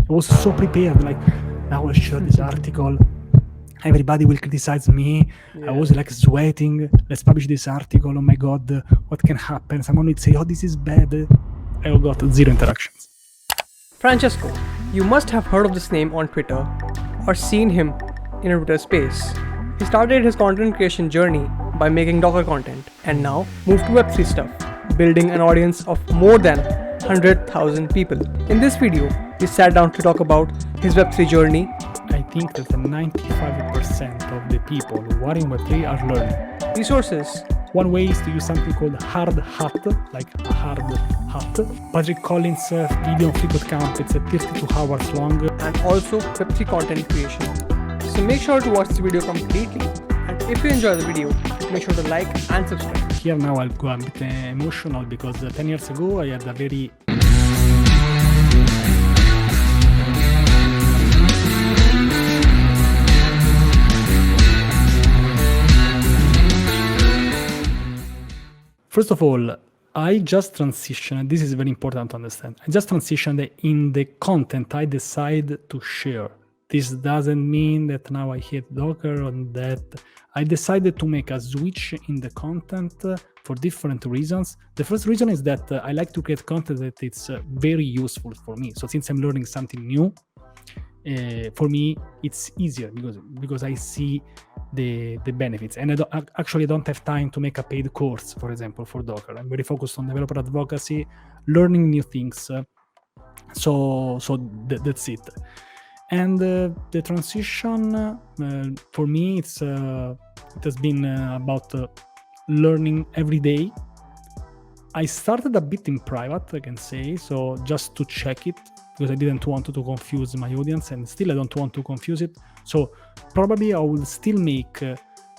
I was so prepared, like, I will share this article. Everybody will criticize me. I was like sweating. Let's publish this article. Oh my God, what can happen? Someone would say, oh, this is bad. I got 0 interactions. Francesco, you must have heard of this name on Twitter or seen him in a Twitter space. He started his content creation journey by making Docker content and now moved to web3 stuff, building an audience of more than 100,000 people. In this video, we sat down to talk about his web3 journey. I think that 95% of the people who are in Web3 are learning. Resources. One way is to use something called hard hat, like a hard hat. Patrick Collins' video on Fleetwood Camp, it's 32 hours long. And also Web3 content creation. So make sure to watch this video completely. And if you enjoy the video, make sure to like and subscribe. Here now I'll go a bit emotional because 10 years ago I had a very... First of all, I just transitioned, this is very important to understand, I just transitioned in the content I decide to share. This doesn't mean that now I hate Docker or that. I decided to make a switch in the content for different reasons. The first reason is that I like to create content that it's very useful for me. So since I'm learning something new, for me it's easier because I see the benefits, and I don't have time to make a paid course, for example, for Docker. I'm very focused on developer advocacy, learning new things. So that's it. And the transition for me, it has been about learning every day. I started a bit in private, I can say, so just to check it, because I didn't want to confuse my audience, and still I don't want to confuse it. So probably I will still make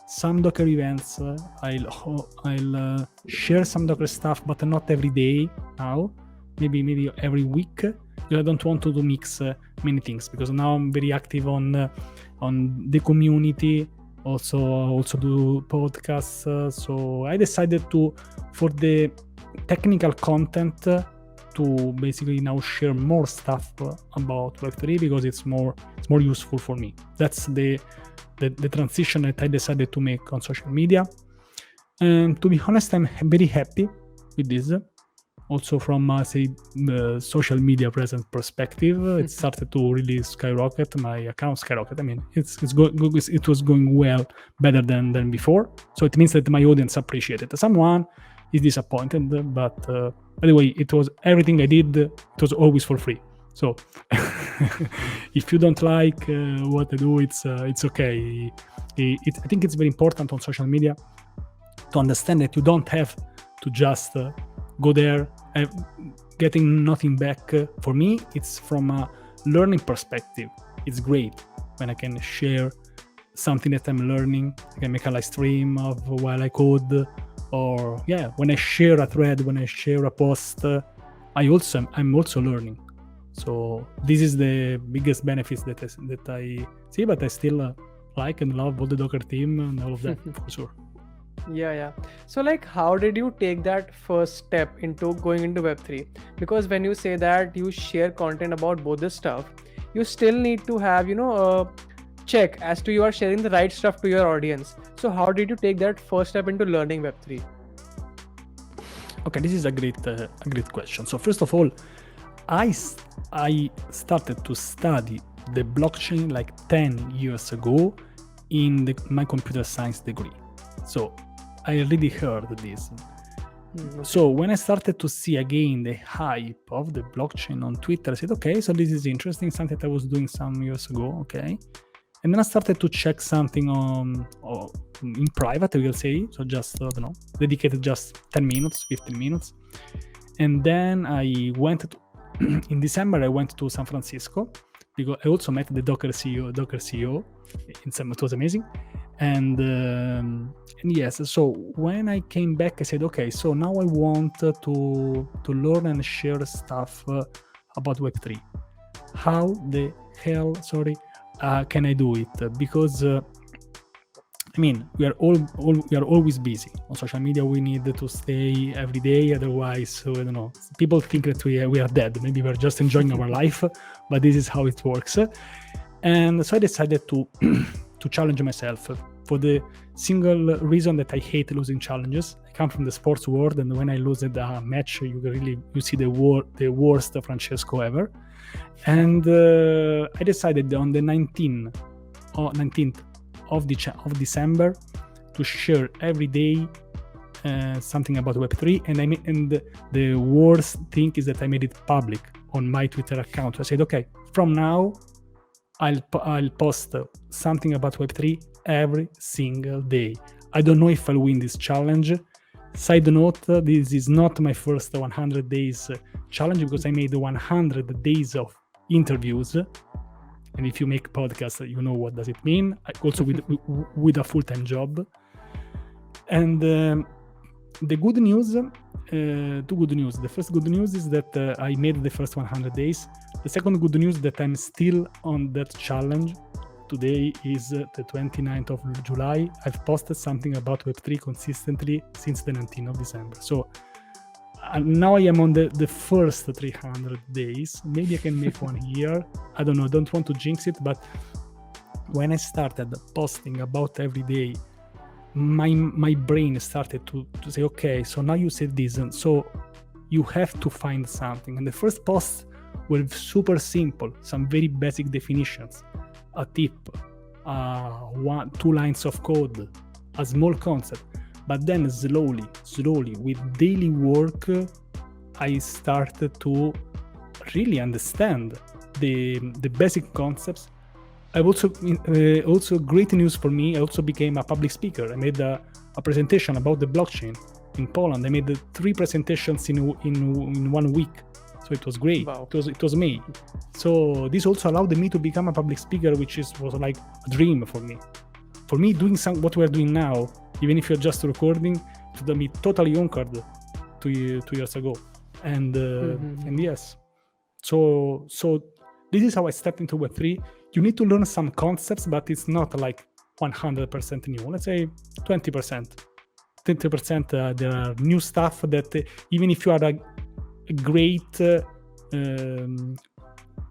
some Docker events. I'll share some Docker stuff, but not every day now. Maybe every week. Because I don't want to mix many things. Because now I'm very active on the community. Also do podcasts. So I decided for the technical content, to basically now share more stuff about Web3 because it's more useful for me. That's the transition that I decided to make on social media. And to be honest, I'm very happy with this. Also from the social media presence perspective, it started to really skyrocket. My account skyrocketed. I mean, it was going well, better than before. So it means that my audience appreciated it. Someone is disappointed, but by the way, it was everything I did. It was always for free. So if you don't like what I do, it's okay. I think it's very important on social media to understand that you don't have to just go there getting nothing back. For me, it's from a learning perspective. It's great when I can share something that I'm learning. I can make a live stream of while I code. Or when I share a thread, when I share a post, I'm also learning. So this is the biggest benefits that I see, but I still like and love all the Docker team and all of that for sure. Yeah. So how did you take that first step into going into Web3? Because when you say that you share content about both this stuff, you still need to have, check as to you are sharing the right stuff to your audience. So how did you take that first step into learning Web3? Okay, this is a great question. So first of all, I started to study the blockchain like 10 years ago in my computer science degree. So I already heard this. Okay. So when I started to see again the hype of the blockchain on Twitter, I said, okay, so this is interesting, something that I was doing some years ago, okay. And then I started to check something in private, I will say. So just, dedicated just 10 minutes, 15 minutes. And then I went in December, I went to San Francisco because I also met the Docker CEO. It was amazing. And yes, so when I came back, I said, okay, so now I want to learn and share stuff about Web3. How the hell, can I do it? Because I mean, we are always busy on social media. We need to stay every day, otherwise, so I don't know. People think that we are dead. Maybe we're just enjoying our life, but this is how it works. And so I decided to to challenge myself for the single reason that I hate losing challenges. I come from the sports world, and when I lose a match, you see the worst Francesco ever. And I decided on the 19th of December to share every day something about Web3, and the worst thing is that I made it public on my Twitter account. I said, okay, from now I'll post something about Web3 every single day. I don't know if I'll win this challenge. Side note, this is not my first 100 days challenge, because I made 100 days of interviews. And if you make podcasts, you know what does it mean. Also with a full-time job. And the good news, two good news. The first good news is that I made the first 100 days. The second good news is that I'm still on that challenge. Today is the 29th of July. I've posted something about Web3 consistently since the 19th of December. So now I am on the first 300 days. Maybe I can make one year. I don't know. I don't want to jinx it. But when I started posting about every day, my brain started to say, okay, so now you said this, and so you have to find something. And the first posts were super simple, some very basic definitions, a tip, 2 lines of code, a small concept. But then slowly, with daily work, I started to really understand the basic concepts. I also great news for me. I also became a public speaker. I made a presentation about the blockchain in Poland. I made 3 presentations in 1 week. So it was great. Wow. It was me. So this also allowed me to become a public speaker, which was like a dream for me. For me, doing what we're doing now, even if you're just recording, it would be totally uncovered 2 years ago. And and yes, so this is how I stepped into Web3. You need to learn some concepts, but it's not like 100% new. Let's say 20%. 20% there are new stuff that even if you are a great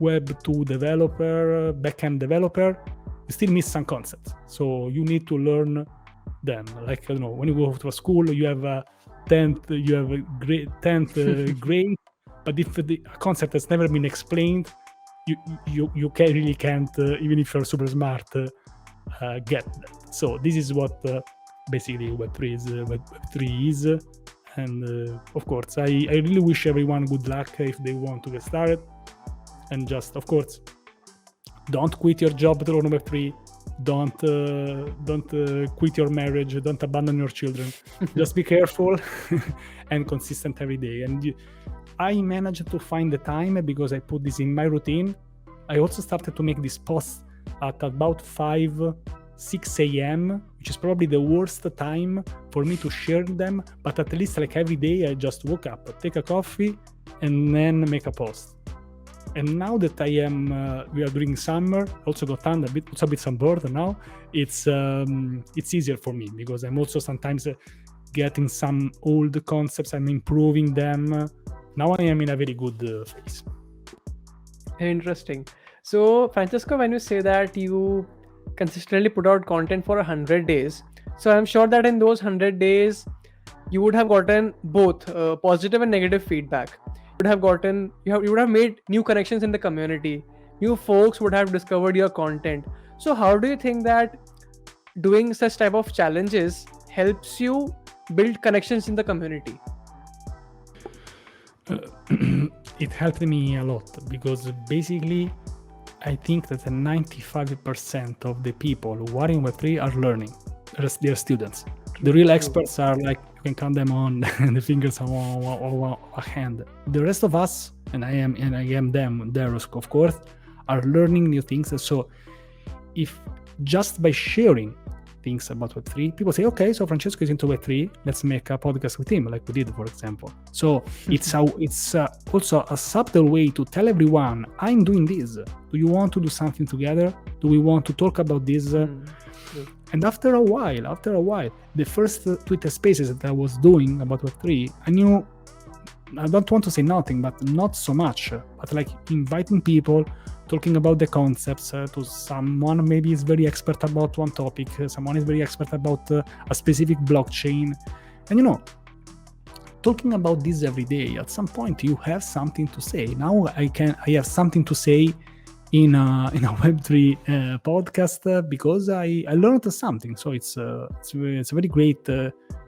Web2 developer, backend developer, you still miss some concepts. So you need to learn them. Like, I don't know, when you go to a school, you have a 10th grade, but if the concept has never been explained, you can't, even if you're super smart, get that. So this is what basically Web3 is. And of course, I really wish everyone good luck if they want to get started. And just, of course, don't quit your job to learn Web3. Don't quit your marriage. Don't abandon your children. Just be careful and consistent every day. And I managed to find the time because I put this in my routine. I also started to make these posts at about 6 a.m., which is probably the worst time for me to share them. But at least like every day, I just woke up, take a coffee, and then make a post. And now that we are doing summer, also got a bit sunburned now. It's easier for me because I'm also sometimes getting some old concepts. I'm improving them. Now I am in a very good phase. Interesting. So, Francesco, when you say that you consistently put out content for 100 days, so I'm sure that in those 100 days, you would have gotten both positive and negative feedback. You would have made new connections in the community. New folks would have discovered your content. So how do you think that doing such type of challenges helps you build connections in the community? It helped me a lot because basically I think that 95% of the people who are in Web3 are learning. They're students. The real experts are like, you can count them on the fingers of a hand. The rest of us, and I am them, there of course, are learning new things. And so if just by sharing thinks about Web3, people say, okay, so Francesco is into Web3, let's make a podcast with him, like we did, for example. So it's also a subtle way to tell everyone, I'm doing this. Do you want to do something together? Do we want to talk about this? And after a while, the first Twitter Spaces that I was doing about Web3, I knew, I don't want to say nothing, but not so much, but like inviting people, talking about the concepts to someone maybe is very expert about one topic, someone is very expert about a specific blockchain, and talking about this every day. At some point, you have something to say. Now I have something to say in a Web3 podcast because I learned something. So it's a very great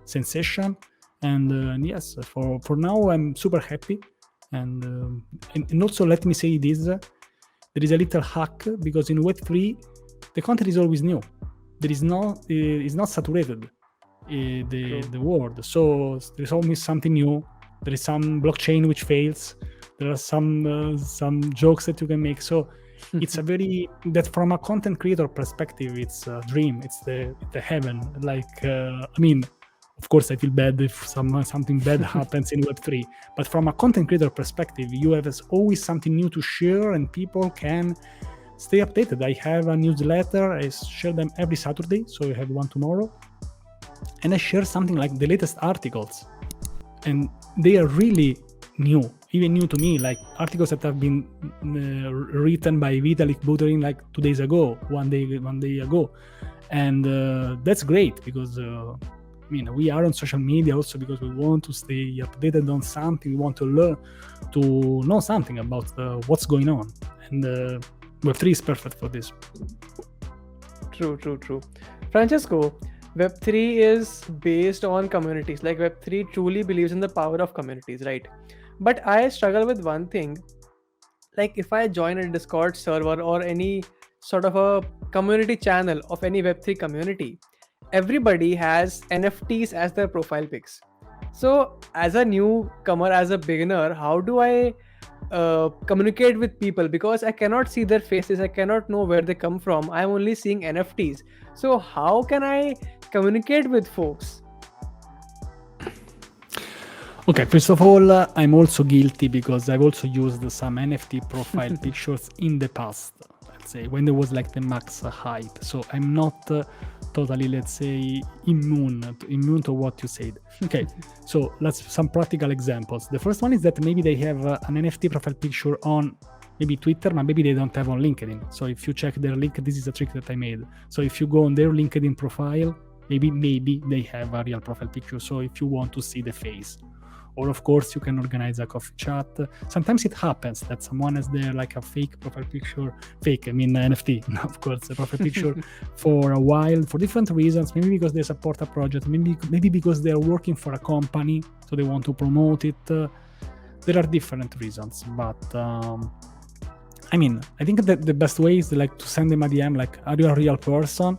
sensation. And yes, for now I'm super happy, and also let me say this: there is a little hack, because in Web3 the content is always new. There is it's not saturated the world, so there's always something new. There is some blockchain which fails. There are some jokes that you can make. So it's that from a content creator perspective, it's a dream. It's the heaven. Like of course, I feel bad if something bad happens in Web3. But from a content creator perspective, you have always something new to share, and people can stay updated. I have a newsletter. I share them every Saturday, so I have one tomorrow. And I share something like the latest articles. And they are really new, even new to me, like articles that have been written by Vitalik Buterin like 2 days ago, one day ago. And that's great, because we are on social media also because we want to stay updated on something. We want to learn, to know something about what's going on. And Web3 is perfect for this. True. Francesco, Web3 is based on communities. Like Web3 truly believes in the power of communities, right? But I struggle with one thing. Like if I join a Discord server or any sort of a community channel of any Web3 community, everybody has NFTs as their profile pics. So as a newcomer, as a beginner, how do I communicate with people? Because I cannot see their faces, I cannot know where they come from. I'm only seeing NFTs. So how can I communicate with folks? Okay, first of all, I'm also guilty because I've also used some NFT profile pictures in the past, let's say, when there was like the max hype. So I'm not totally, let's say, immune to what you said. Okay, so let's some practical examples. The first one is that maybe they have an NFT profile picture on maybe Twitter, but maybe they don't have on LinkedIn. So if you check their link, this is a trick that I made. So if you go on their LinkedIn profile, maybe they have a real profile picture. So if you want to see the face. Or of course, you can organize a coffee chat. Sometimes it happens that someone has there like a fake profile picture, NFT, of course, a profile picture for a while, for different reasons. Maybe because they support a project, maybe because they're working for a company, so they want to promote it. There are different reasons, but I think that the best way is like to send them a DM, like, are you a real person?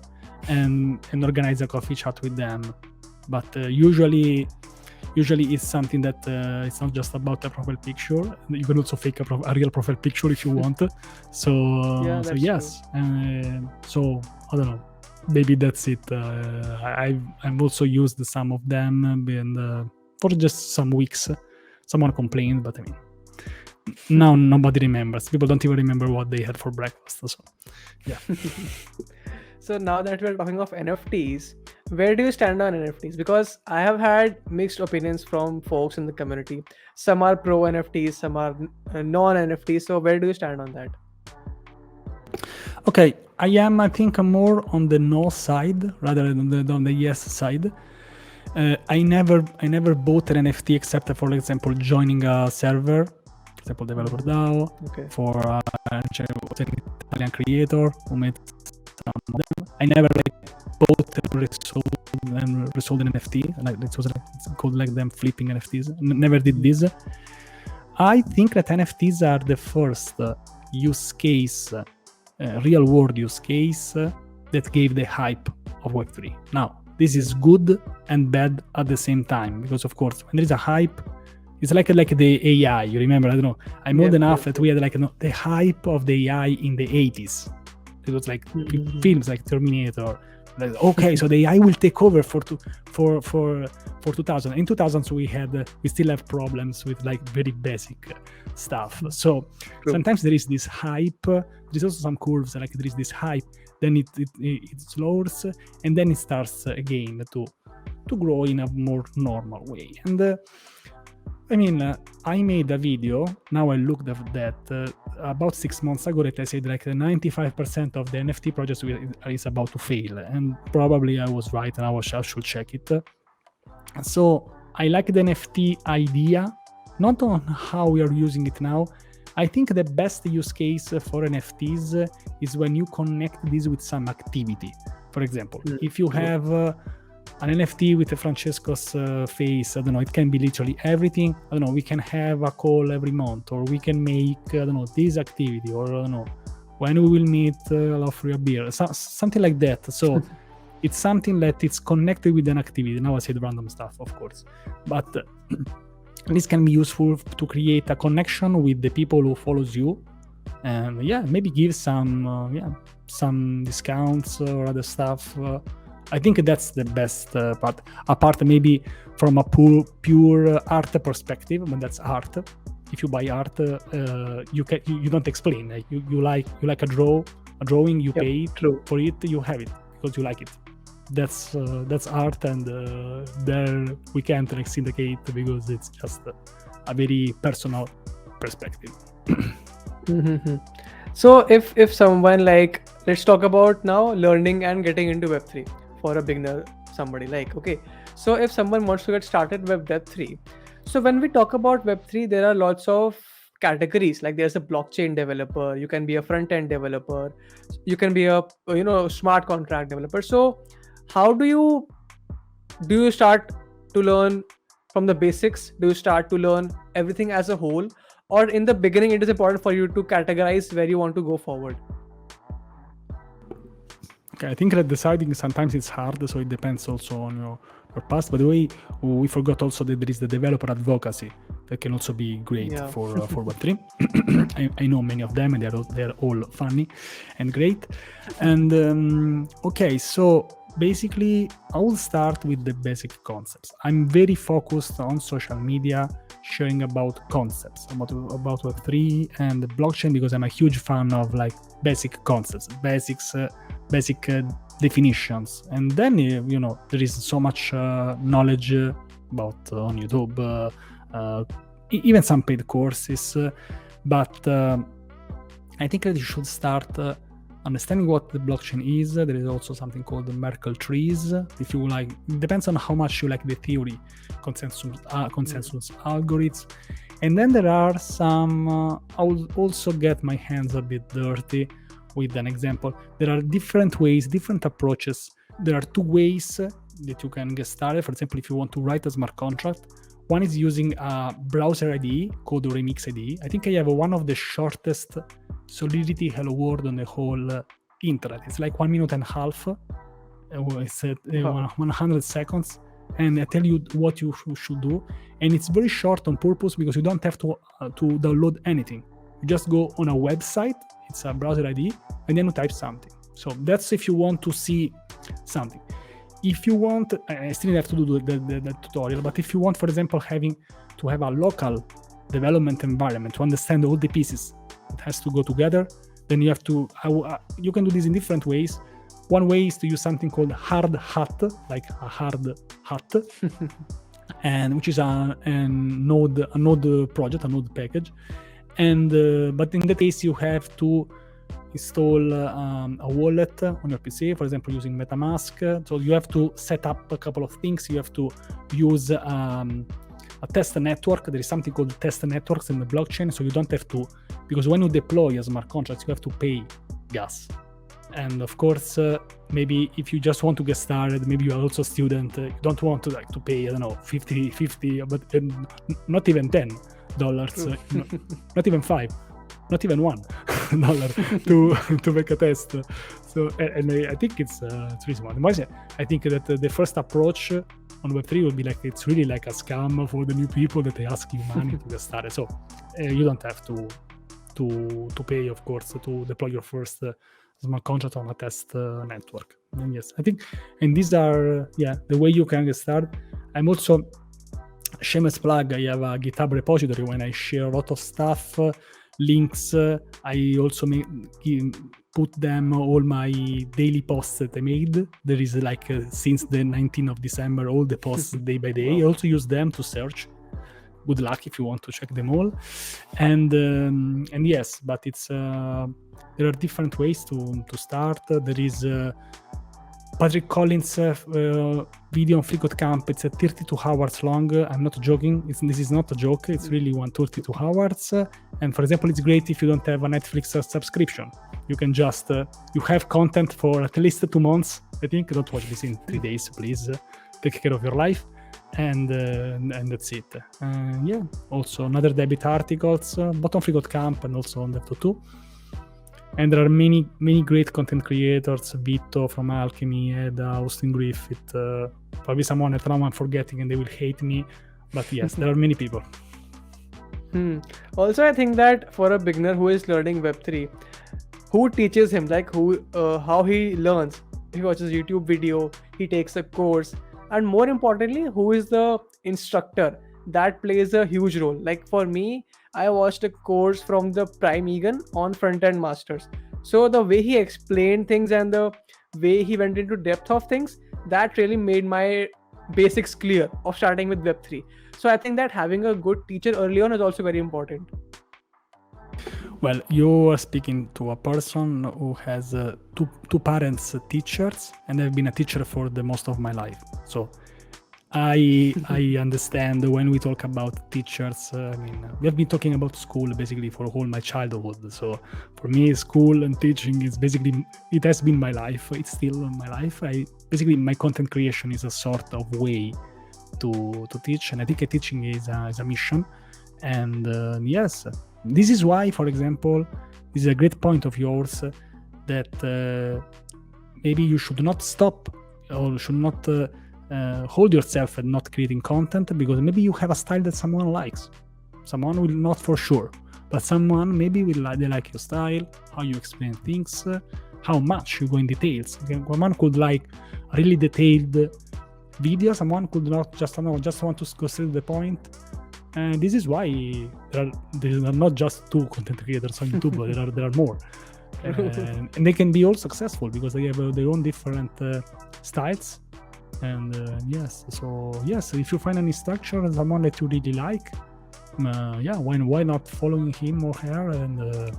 And organize a coffee chat with them. But usually it's something that it's not just about a profile picture. You can also fake a real profile picture if you want. So yes. So I don't know. Maybe that's it. I've also used some of them, and for just some weeks. Someone complained, but now nobody remembers. People don't even remember what they had for breakfast. So yeah. So now that we're talking of NFTs, where do you stand on NFTs? Because I have had mixed opinions from folks in the community. Some are pro NFTs, some are non-NFTs. So where do you stand on that? Okay, I think more on the no side rather than on the yes side. I never bought an NFT except for example joining a server, for example Developer DAO, for an Italian creator who made some of them. I never bought and resold an NFT. Like it was called like them flipping NFTs. Never did this. I think that NFTs are the first use case, real world use case that gave the hype of Web3. Now, this is good and bad at the same time, because of course, when there is a hype, it's like the AI. You remember? I don't know. I'm old enough that we had the hype of the AI in the 80s. It was like films like Terminator, Like, okay, so the AI will take over for 2000. In 2000s, we still have problems with like very basic stuff. So sometimes there is this hype. There's also some curves, like there is this hype. Then it slows, and then it starts again to grow in a more normal way. And I made a video. Now I looked at that about 6 months ago that I said like 95% of the NFT projects is about to fail, and probably I was right, and I should check it. So I like the NFT idea, not on how we are using it now. I think the best use case for NFTs is when you connect this with some activity. For example, if you have an NFT with a Francesco's face, I don't know, it can be literally everything. I don't know, we can have a call every month, or we can make, I don't know, this activity, or I don't know, when we will meet, I'll offer you a beer, something like that. So it's something that it's connected with an activity. Now I said random stuff, of course, but this can be useful to create a connection with the people who follows you, and maybe give some discounts or other stuff. I think that's the best part. Apart maybe from a pure art perspective, but that's art. If you buy art, you don't explain. Like you like a drawing, you pay for it, you have it because you like it. That's art, and there we can't like syndicate because it's just a very personal perspective. So if someone, like, let's talk about now learning and getting into Web3 for a beginner, somebody like, okay, so if someone wants to get started with Web3, so when we talk about Web3, there are lots of categories. Like there's a blockchain developer, you can be a front-end developer, you can be a smart contract developer. So how do you start to learn from the basics? Do you start to learn everything as a whole, or in the beginning it is important for you to categorize where you want to go forward? Okay, I think that deciding sometimes it's hard, so it depends also on your past. By the way, we forgot also that there is the developer advocacy that can also be great for Web3. I know many of them, and they're all funny and great. And okay, so basically I will start with the basic concepts. I'm very focused on social media, sharing about concepts, about Web3 and the blockchain, because I'm a huge fan of like basic concepts, basic definitions. And then there is so much knowledge about on YouTube, even some paid courses, but I think that you should start understanding what the blockchain is. There is also something called the Merkle trees. If you like, it depends on how much you like the theory, consensus algorithms. And then there are some, I will also get my hands a bit dirty with an example. There are different ways, different approaches. There are two ways that you can get started. For example, if you want to write a smart contract, one is using a browser IDE called Remix IDE. I think I have one of the shortest Solidity hello world on the whole internet. It's like 1.5 minutes. It's 100 seconds, and I tell you what you should do. And it's very short on purpose because you don't have to download anything. You just go on a website. It's a browser ID, and then you type something. So that's if you want to see something. If you want, I still have to do the tutorial, but if you want, for example, having to have a local development environment to understand all the pieces that has to go together, then you have to, you can do this in different ways. One way is to use something called hard hat, like a hard hat, and which is a node project, a node package. And but in that case, you have to install a wallet on your PC, for example, using MetaMask. So you have to set up a couple of things. You have to use a test network. There is something called test networks in the blockchain, so you don't have to, because when you deploy a smart contract, you have to pay gas. And of course, maybe if you just want to get started, maybe you are also a student, you don't want to to pay, I don't know, 50, but not even $10, not even $5, not even $1 to make a test. So, and I think it's reasonable. I think that the first approach on Web3 will be like, it's really like a scam for the new people that they ask you money to get started. So you don't have to to pay, of course, to deploy your first smart contract on a test network. And yes, I think, and these are the way you can get started. I'm also shameless plug. I have a GitHub repository when I share a lot of stuff, links. I also put them all my daily posts that I made. There is since the 19th of December, all the posts day by day. I also use them to search. Good luck if you want to check them all. And yes, but it's there are different ways to start. There is Patrick Collins' video on FreeCodeCamp. It's 32 hours long. I'm not joking. This is not a joke. It's really 132 hours. And for example, it's great if you don't have a Netflix subscription. You can just, you have content for at least 2 months. I think. Don't watch this in 3 days, please. Take care of your life. And that's it. Also another debit articles, both on FreeCodeCamp and also on Dev2. And there are many great content creators, Vito from Alchemy, Ed, Austin Griffith, probably someone that now I'm forgetting and they will hate me. But yes, there are many people. Also, I think that for a beginner who is learning Web3, who teaches him, how he learns? He watches YouTube video, he takes a course, and more importantly, who is the instructor? That plays a huge role. Like for me, I watched a course from the Prime Egan on front-end masters. So the way he explained things and the way he went into depth of things, that really made my basics clear of starting with Web3. So I think that having a good teacher early on is also very important. Well, you are speaking to a person who has two parents teachers, and I've been a teacher for the most of my life. So I understand when we talk about teachers. We have been talking about school basically for all my childhood. So for me, school and teaching is basically, it has been my life. It's still my life. My content creation is a sort of way to teach, and I think teaching is a mission. And yes, this is why, for example, this is a great point of yours that maybe you should not stop or should not hold yourself at not creating content, because maybe you have a style that someone likes. Someone will not for sure, but someone maybe they like your style, how you explain things, how much you go in details. Someone could like a really detailed video, someone could not just want to go straight to the point. And this is why there are not just 2 content creators on YouTube, but there are more. And they can be all successful because they have their own different styles. And yes, if you find an instructor and someone that you really like, why not following him or her? And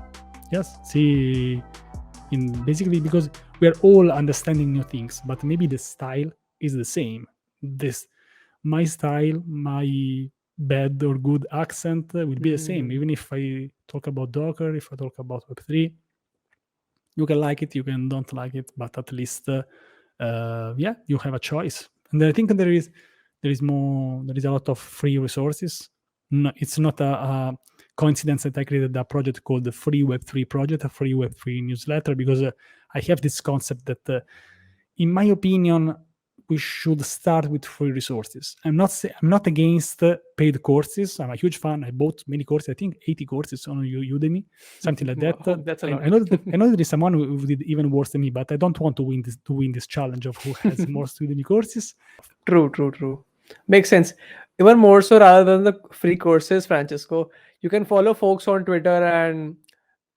see, basically because we are all understanding new things, but maybe the style is the same. My style, my bad or good accent will be the same, even if I talk about Docker, if I talk about Web3. You can like it, you can don't like it, but at least you have a choice. And I think there is a lot of free resources. No, it's not a coincidence that I created a project called the Free Web3 Project, a free Web3 newsletter, because I have this concept that, in my opinion, we should start with free resources. I'm not against paid courses. I'm a huge fan. I bought many courses. I think 80 courses on Udemy, something like that. Wow, that's a lot. I know there is someone who did even worse than me, but I don't want to win this challenge of who has more Udemy courses. True. Makes sense. Even more so, rather than the free courses, Francesco, you can follow folks on Twitter and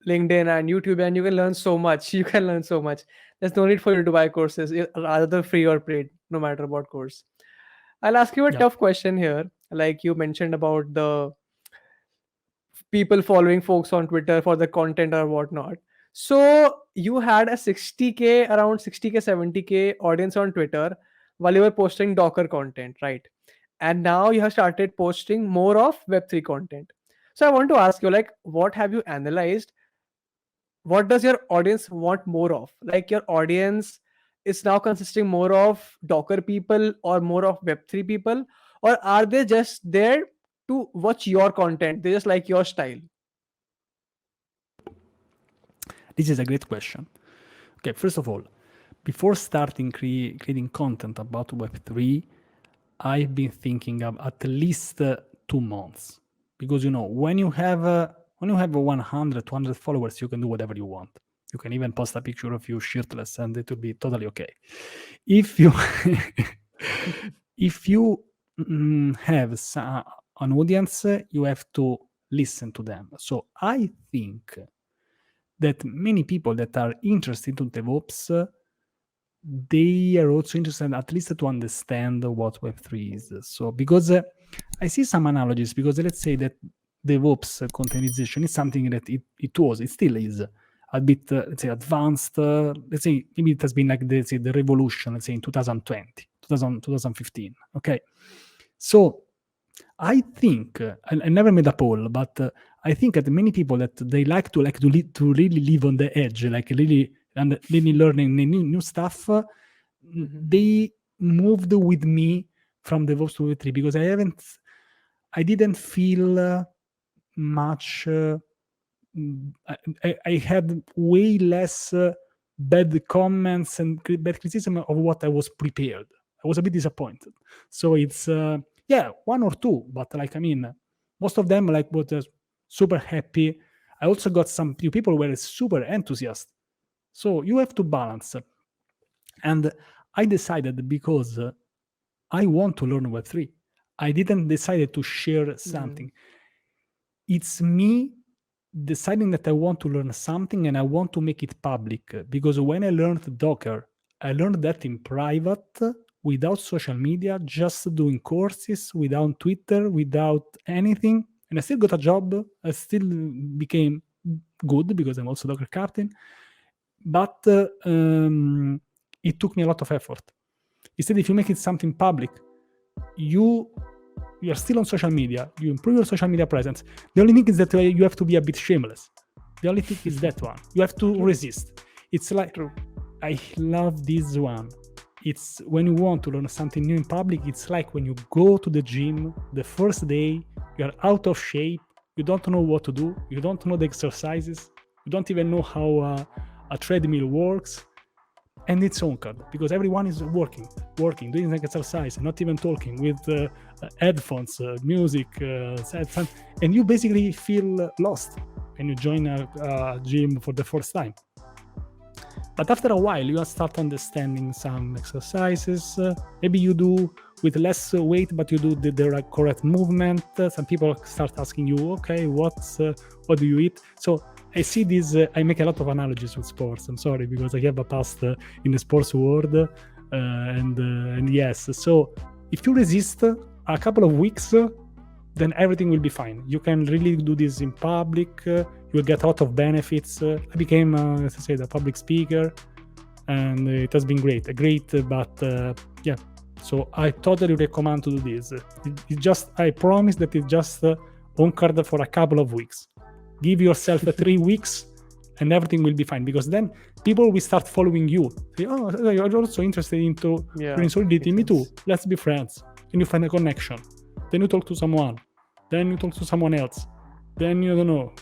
LinkedIn and YouTube, and you can learn so much. There's no need for you to buy courses, either free or paid, no matter what course. I'll ask you a tough question here. Like you mentioned about the people following folks on Twitter for the content or whatnot. So you had a 60K, around 60K, 70K audience on Twitter while you were posting Docker content, right? And now you have started posting more of Web3 content. So I want to ask you, what have you analyzed? What does your audience want more of? Like your audience is now consisting more of Docker people or more of Web3 people, or are they just there to watch your content? They just like your style. This is a great question. Okay, first of all, before starting creating content about Web3, I've been thinking of at least 2 months, because when you have When you have 100, 200 followers, you can do whatever you want. You can even post a picture of you shirtless and it will be totally okay. If you if you have an audience, you have to listen to them. So I think that many people that are interested in DevOps, they are also interested at least to understand what Web3 is. So because I see some analogies, because let's say that DevOps containerization is something that it still is a bit, let's say, advanced. Let's say maybe it has been like the revolution, let's say in 2020, 2015. Okay. So I think, I never made a poll, but I think that many people that they like to really live on the edge, like really learning new stuff, they moved with me from DevOps to Web3 because I didn't feel much. I had way less bad comments and bad criticism of what I was prepared. I was a bit disappointed. So it's one or two, but like, I mean, most of them like was super happy. I also got some people who were super enthusiastic. So you have to balance. And I decided because I want to learn Web3. I didn't decide to share something. It's me deciding that I want to learn something and I want to make it public. Because when I learned Docker, I learned that in private, without social media, just doing courses, without Twitter, without anything. And I still got a job. I still became good because I'm also Docker captain. But it took me a lot of effort. Instead, if you make it something public, you are still on social media, you improve your social media presence. The only thing is that you have to be a bit shameless. The only thing is that one. You have to resist. It's like, I love this one. It's when you want to learn something new in public, it's like when you go to the gym the first day, you're out of shape, you don't know what to do, you don't know the exercises, you don't even know how a treadmill works. And it's Sanskar because everyone is working, doing like exercise, not even talking with headphones, music, and you basically feel lost when you join a gym for the first time. But after a while, you start understanding some exercises. Maybe you do with less weight, but you do the correct movement. Some people start asking you, okay, what do you eat? So I see this, I make a lot of analogies with sports. I'm sorry, because I have a past in the sports world. And yes, so if you resist a couple of weeks, then everything will be fine. You can really do this in public. You'll get a lot of benefits. I became, as I said, a public speaker, and it has been great. But yeah. So I totally recommend to do this. I promise that it's just on card for a couple of weeks. Give yourself 3 weeks and everything will be fine, because then people will start following you. Say, oh, you're also interested into Solidity. Me too. Let's be friends. And you find a connection. Then you talk to someone. Then you talk to someone else. Then you don't know.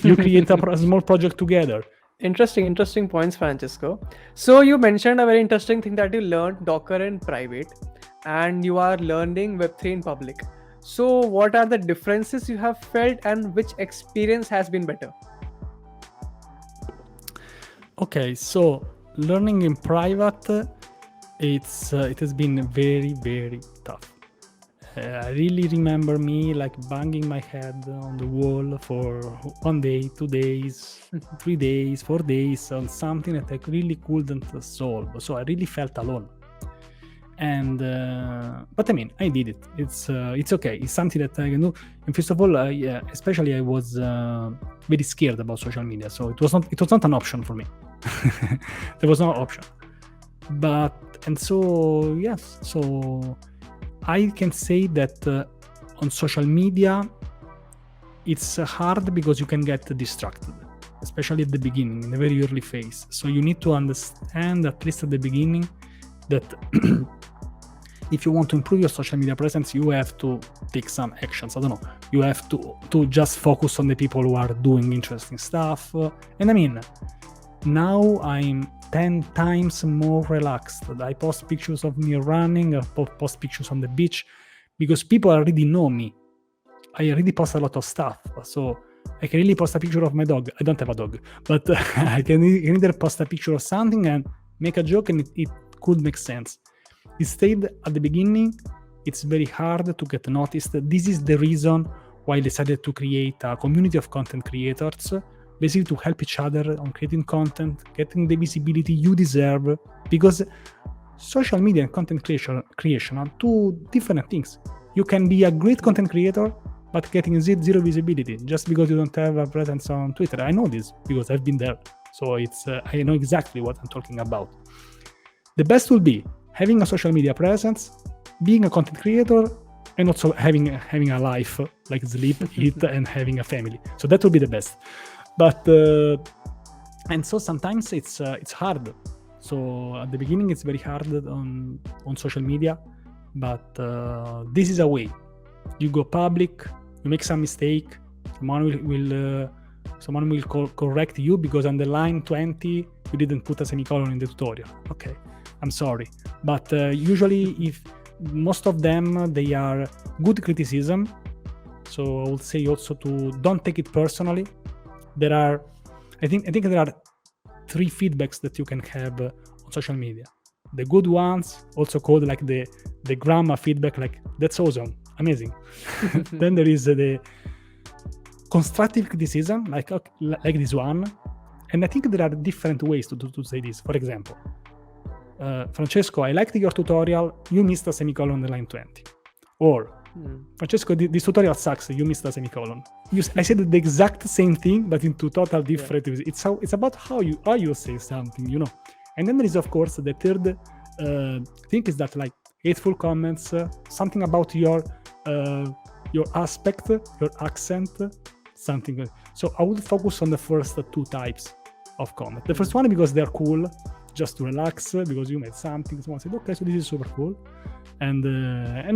You create a small project together. Interesting points, Francesco. So you mentioned a very interesting thing that you learned Docker in private and you are learning Web3 in public. So what are the differences you have felt and which experience has been better? Okay, so learning in private, it has been very, very tough. I really remember me like banging my head on the wall for 1 day, 2 days, 3 days, 4 days on something that I really couldn't solve. So I really felt alone. And but I mean, I did it. It's okay. It's something that I can do. And first of all, especially I was very scared about social media, so it was not an option for me. There was no option. So I can say that on social media, it's hard because you can get distracted, especially at the beginning, in the very early phase. So you need to understand, at least at the beginning, that if you want to improve your social media presence, you have to take some actions. I don't know. You have to just focus on the people who are doing interesting stuff. And I mean, now I'm 10 times more relaxed. I post pictures of me running, I post pictures on the beach, because people already know me. I already post a lot of stuff. So I can really post a picture of my dog. I don't have a dog, but I can either post a picture of something and make a joke, and it could make sense. Instead, at the beginning, it's very hard to get noticed. This is the reason why I decided to create a community of content creators, basically to help each other on creating content, getting the visibility you deserve, because social media and content creation are two different things. You can be a great content creator, but getting zero visibility just because you don't have a presence on Twitter. I know this because I've been there. So I know exactly what I'm talking about. The best will be having a social media presence, being a content creator, and also having a life, like sleep, eat, and having a family. So that will be the best. But and so sometimes it's hard. So at the beginning it's very hard on social media, but this is a way. You go public, you make some mistake, someone will correct you because on the line 20 you didn't put a semicolon in the tutorial. Okay, I'm sorry, but usually if most of them, they are good criticism. So I would say also to don't take it personally. I think there are 3 feedbacks that you can have on social media. The good ones, also called like the grammar feedback, like that's awesome, amazing. Then there is the constructive criticism, like this one. And I think there are different ways to say this. For example, Francesco, I liked your tutorial, you missed a semicolon on the line 20. Or, Francesco, this tutorial sucks, you missed a semicolon. I said the exact same thing, but in two total different ways. It's about how you say something, you know. And then there is, of course, the third thing is that, like, hateful comments, something about your aspect, your accent, something. So I would focus on the first 2 types of comment. The first one because they're cool, just to relax, because you made something, someone said, okay, so this is super cool. And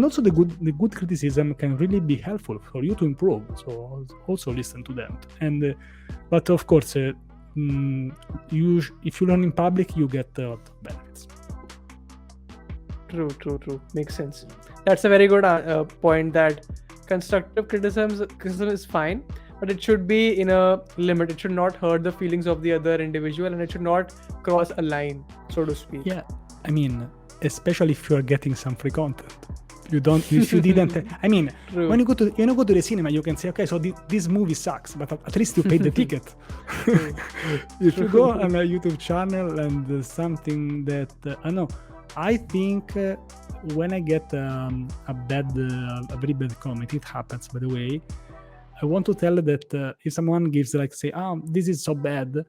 also the good criticism can really be helpful for you to improve. So also listen to them. And but of course, if you learn in public, you get a lot of benefits. True. Makes sense. That's a very good point, that constructive criticism is fine, but it should be in a limit. It should not hurt the feelings of the other individual, and it should not cross a line, so to speak. Yeah, I mean, especially if you are getting some free content. If you didn't, I mean, True. when you go to the cinema, you can say, okay, so this movie sucks, but at least you paid the ticket. If you go on a YouTube channel and something that I know, I think when I get a very bad comment, it happens, by the way. I want to tell that if someone gives, like, say, this is so bad,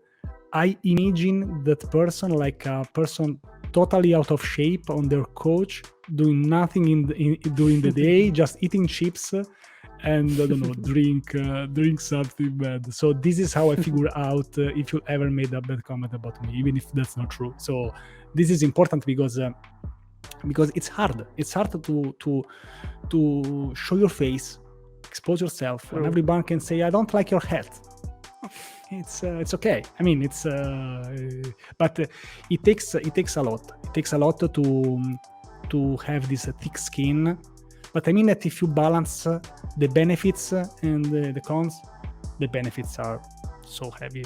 I imagine that person like a person totally out of shape on their couch, doing nothing during the day, just eating chips and I don't know, drink something bad. So this is how I figure out if you ever made a bad comment about me, even if that's not true. So this is important because it's hard. It's hard to show your face, expose yourself, and everyone can say, I don't like your hat. It's okay. I mean, but it takes a lot. It takes a lot to have this thick skin. But I mean that if you balance the benefits and the cons, the benefits are so heavy.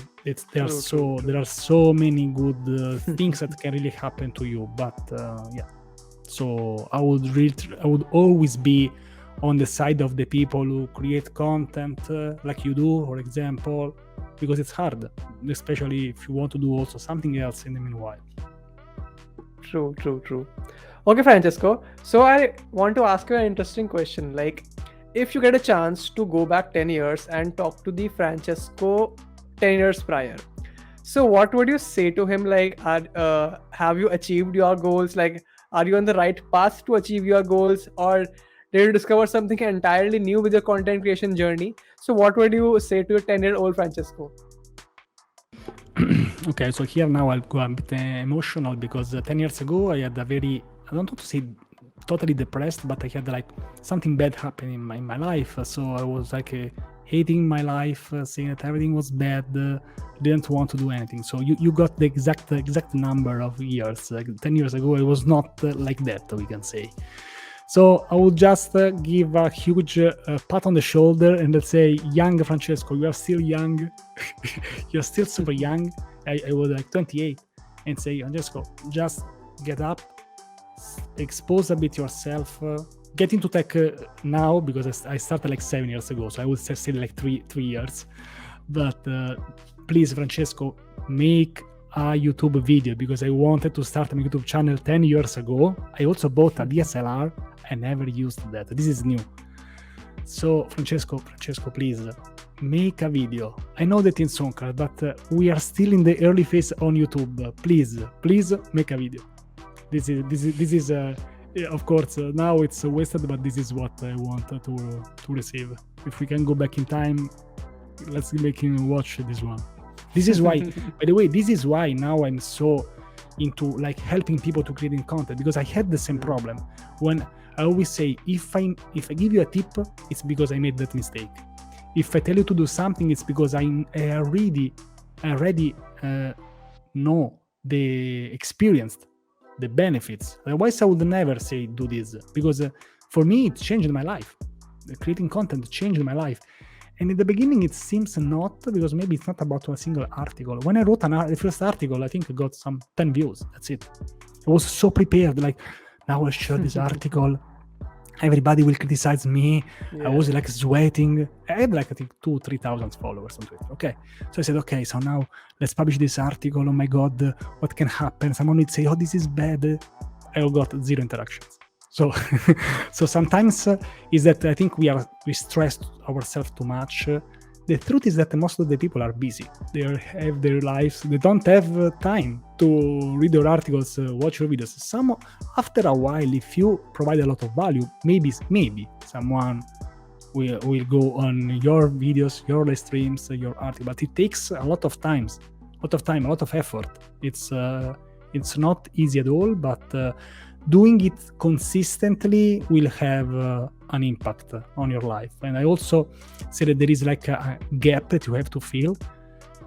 There are so many good things that can really happen to you. But yeah, so I would always be on the side of the people who create content like you do, for example, because it's hard, especially if you want to do also something else in the meanwhile. True. Okay, Francesco. So I want to ask you an interesting question. Like, if you get a chance to go back 10 years and talk to the Francesco 10 years prior, so what would you say to him? Like, have you achieved your goals? Like, are you on the right path to achieve your goals? Or did you discover something entirely new with your content creation journey? So what would you say to your 10-year-old Francesco? Okay, so here now I'll go a bit emotional because 10 years ago I had I don't want to say totally depressed, but I had like something bad happen in my life. So I was like hating my life, saying that everything was bad, didn't want to do anything. So you got the exact number of years. Like 10 years ago, I was not like that, we can say. So I would just give a huge pat on the shoulder and let's say, young Francesco, you are still young. You're still super young. I was like 28 and say, Francesco, just get up, expose a bit yourself, get into tech now, because I started like 7 years ago. So I would say like three years. But please, Francesco, make a YouTube video, because I wanted to start my YouTube channel 10 years ago. I also bought a DSLR. I never used that. This is new. So Francesco, please make a video. I know that in Sanskar, but we are still in the early phase on YouTube. Please make a video. This is of course now it's wasted, but this is what I want to receive. If we can go back in time, let's make him watch this one. This is why, by the way, this is why now I'm so into like helping people to create content, because I had the same problem. When I always say, if I give you a tip, it's because I made that mistake. If I tell you to do something, it's because I already know the experienced the benefits. Otherwise, I would never say do this, because for me it changed my life. Creating content changed my life. And in the beginning, it seems not, because maybe it's not about a single article. When I wrote the first article, I think I got some 10 views. That's it. I was so prepared. Like, now I'll share this article. Everybody will criticize me. Yeah. I was like sweating. I had like, I think 2,000-3,000 followers on Twitter. Okay. So I said, okay, so now let's publish this article. Oh my God, what can happen? Someone would say, oh, this is bad. I got 0 interactions. So, so sometimes is that I think we stress ourselves too much. The truth is that most of the people are busy. They have their lives. They don't have time to read your articles, watch your videos. After a while, if you provide a lot of value, maybe someone will go on your videos, your live streams, your article. But it takes a lot of time, a lot of effort. It's not easy at all, but doing it consistently will have an impact on your life. And I also say that there is like a gap that you have to fill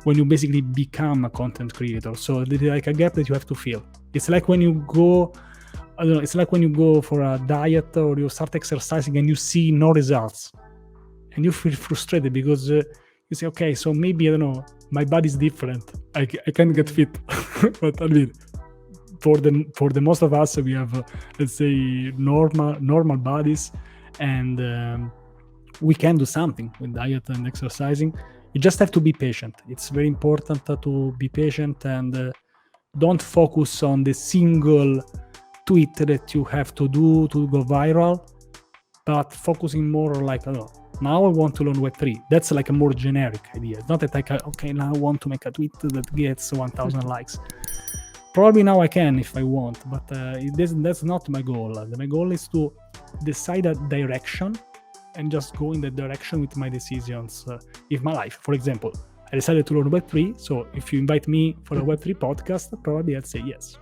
when you basically become a content creator. So there is like a gap that you have to fill. It's like when you go, I don't know, it's like when you go for a diet or you start exercising and you see no results. And you feel frustrated because you say, okay, so maybe, I don't know, my body's different. I can't get fit. But I mean, for the most of us, we have let's say normal bodies, and we can do something with diet and exercising. You just have to be patient. It's very important to be patient, and don't focus on the single tweet that you have to do to go viral, but focusing more like, I don't know, now I want to learn web3. That's like a more generic idea. It's not that like, okay, now I want to make a tweet that gets 1,000 likes. Probably now I can if I want, but that's not my goal. My goal is to decide a direction and just go in that direction with my decisions. If my life, for example, I decided to learn Web3, so if you invite me for a Web3 podcast, probably I'd say yes.